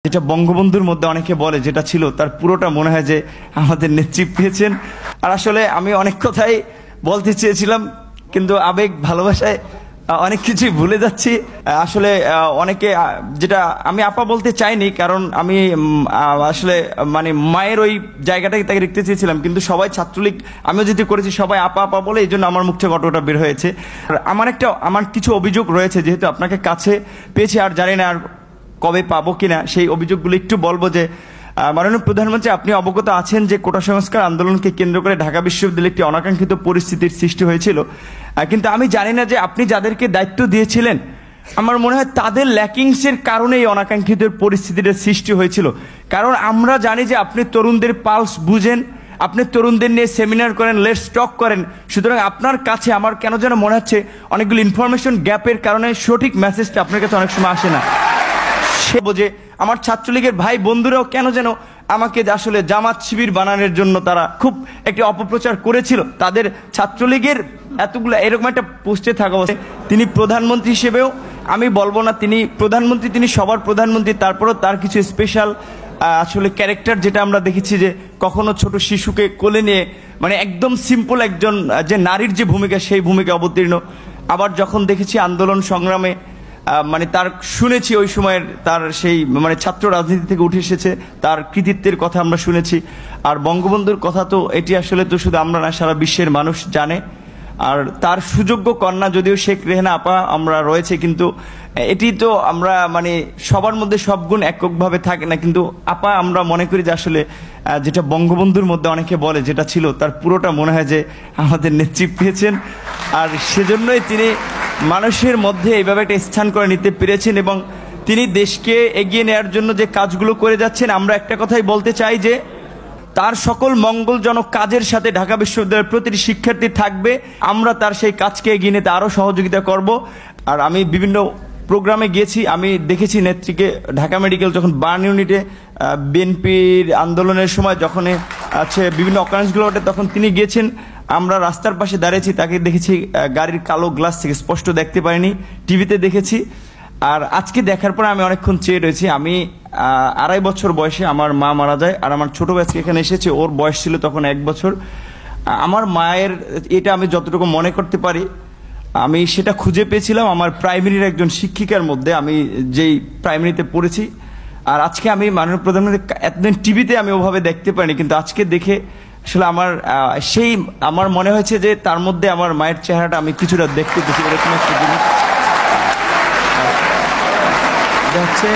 যেটা বঙ্গবন্ধুর মধ্যে অনেকে বলে যেটা ছিল তার পুরোটা মনে হয় যে আমাদের নেত্রী পেয়েছেন। আর আসলে আমি অনেক কথাই বলতে চেয়েছিলাম, কিন্তু আবেগ ভালোবাসায় অনেক কিছুই ভুলে যাচ্ছি। আসলে অনেকে যেটা আমি আপা বলতে চাইনি, কারণ আমি আসলে মানে মায়ের ওই জায়গাটাকে তাকে দেখতে চেয়েছিলাম, কিন্তু সবাই ছাত্রলীগ আমিও যেতে করেছি সবাই আপা আপা বলে, এই জন্য আমার মুখ থেকে ঘটনাটা বের হয়েছে। আর আমার কিছু অভিযোগ রয়েছে, যেহেতু আপনাকে কাছে পেয়েছি আর জানি না আর কবে পাবো কিনা, সেই অভিযোগগুলো একটু বলবো। যে মাননীয় প্রধানমন্ত্রী, আপনি অবগত আছেন যে কোটা সংস্কার আন্দোলনকে কেন্দ্র করে ঢাকা বিশ্ববিদ্যালয়ে একটি অনাকাঙ্ক্ষিত পরিস্থিতির সৃষ্টি হয়েছিল, কিন্তু আমি জানি না যে আপনি যাদেরকে দায়িত্ব দিয়েছিলেন আমার মনে হয় তাদের ল্যাকিংসের কারণে এই অনাকাঙ্ক্ষিত পরিস্থিতির সৃষ্টি হয়েছিল। কারণ আমরা জানি যে আপনি তরুণদের পালস বুঝেন, আপনি তরুণদের নিয়ে সেমিনার করেন, লেটস টক করেন। সুতরাং আপনার কাছে আমার কেন যেন মনে হচ্ছে অনেকগুলো ইনফরমেশন গ্যাপের কারণে সঠিক মেসেজটা আপনার কাছে অনেক সময় আসে না। সে বোঝে আমার ছাত্রলীগের ভাই বন্ধুরাও কেন যেন আমাকে আসলে জামাত শিবির বানানোর জন্য তারা খুব একটি অপপ্রচার করেছিল। তাদের ছাত্রলীগের এতগুলো এরকম একটা পোস্টে থাকা অবস্থায় তিনি প্রধানমন্ত্রী হিসেবেও আমি বলবো না তিনি প্রধানমন্ত্রী, তিনি সবার প্রধানমন্ত্রী, তারপরেও তার কিছু স্পেশাল আসলে ক্যারেক্টার যেটা আমরা দেখেছি যে কখনো ছোট শিশুকে কোলে নিয়ে মানে একদম সিম্পল একজন যে নারীর যে ভূমিকা সেই ভূমিকা অবতীর্ণ। আবার যখন দেখেছি আন্দোলন সংগ্রামে মানে তার শুনেছি ওই সময়ের তার সেই মানে ছাত্র রাজনীতি থেকে উঠে এসেছে, তার কৃতিত্বের কথা আমরা শুনেছি। আর বঙ্গবন্ধুর কথা তো এটি আসলে তো শুধু আমরা না, সারা বিশ্বের মানুষ জানে। আর তার সুযোগ্য কন্যা যদিও শেখ রেহানা আপা আমরা রয়েছে, কিন্তু এটি তো আমরা মানে সবার মধ্যে সব গুণ এককভাবে থাকে না, কিন্তু আপা আমরা মনে করি যে আসলে যেটা বঙ্গবন্ধুর মধ্যে অনেকে বলে যেটা ছিল তার পুরোটা মনে হয় যে আমাদের নেত্রী পেয়েছেন। আর সেজন্যই তিনি মানুষের মধ্যে এইভাবে একটা স্থান করে নিতে পেরেছেন এবং তিনি দেশকে এগিয়ে নেওয়ার জন্য যে কাজগুলো করে যাচ্ছেন, আমরা একটা কথাই বলতে চাই যে তার সকল মঙ্গলজনক কাজের সাথে ঢাকা বিশ্ববিদ্যালয়ের প্রতিটি শিক্ষার্থী থাকবে। আমরা তার সেই কাজকে এগিয়ে নিতে আরও সহযোগিতা করব। আর আমি বিভিন্ন প্রোগ্রামে গিয়েছি, আমি দেখেছি নেত্রীকে ঢাকা মেডিকেল যখন বার্ন ইউনিটে বিএনপির আন্দোলনের সময় যখন আছে বিভিন্ন অকারেন্সগুলো ওঠে তখন তিনি গিয়েছেন। আমরা রাস্তার পাশে দাঁড়িয়েছি, তাকে দেখেছি গাড়ির কালো গ্লাস থেকে স্পষ্ট দেখতে পাইনি, টিভিতে দেখেছি। আর আজকে দেখার পরে আমি অনেকক্ষণ চেয়ে রয়েছি। আমি 2.5 বছর বয়সে আমার মা মারা যায়, আর আমার ছোট ভাইকে এখানে এসেছে, ওর বয়স ছিল তখন 1 বছর। আমার মায়ের এটা আমি যতটুকু মনে করতে পারি আমি সেটা খুঁজে পেয়েছিলাম আমার প্রাইমারির একজন শিক্ষিকার মধ্যে, আমি যেই প্রাইমারিতে পড়েছি। আর আজকে আমি মাননীয় প্রধানমন্ত্রী এতদিন টিভিতে আমি ওভাবে দেখতে পাইনি, কিন্তু আজকে দেখে আসলে আমার মনে হয়েছে যে তার মধ্যে আমার মায়ের চেহারাটা আমি কিছুটা দেখতে পেয়েছি। এরকম একটা জিনিস হচ্ছে